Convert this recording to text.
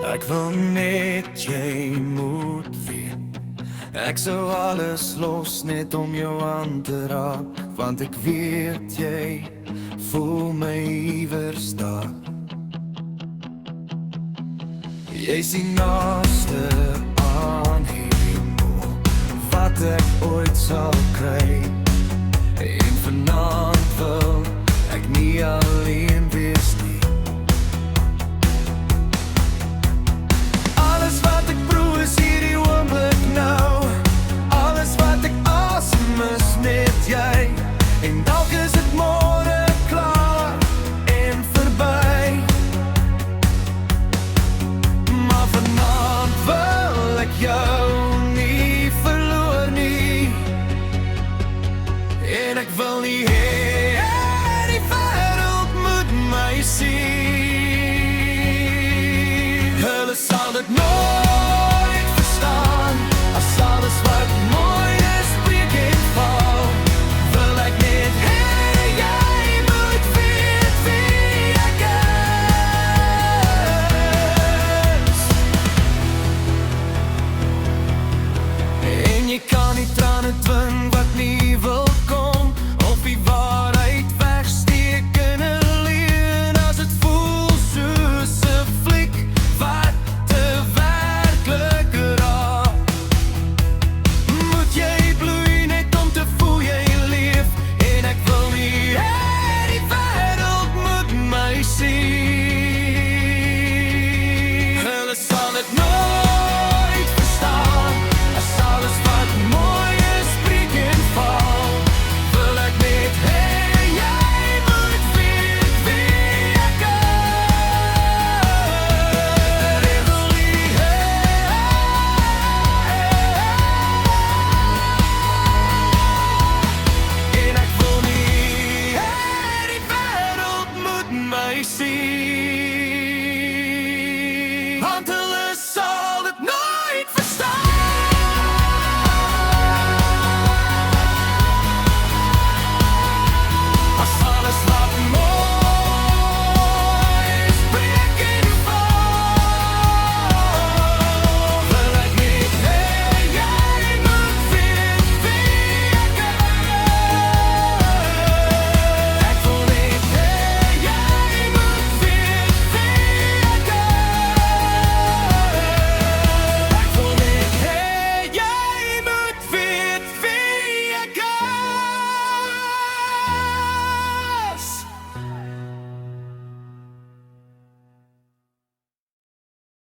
Ek wil net jy moet weet, ek sou alles los net om jou aan te raak, want ek weet jy voel my iewers daar. Jy is die naaste aan hemel wat ek ooit sal kry, en vanaand wil ek nie alleen wees nie. Alles wat ek proe is hierdie oomblik nou, alles wat ek asem is net jy, en dalk is dit môre klaar en verby. Maar vanaand wil ek jou nie verloor nie, en ek wil nie hê die wêreld moet my sien. Hulle sal dit nooit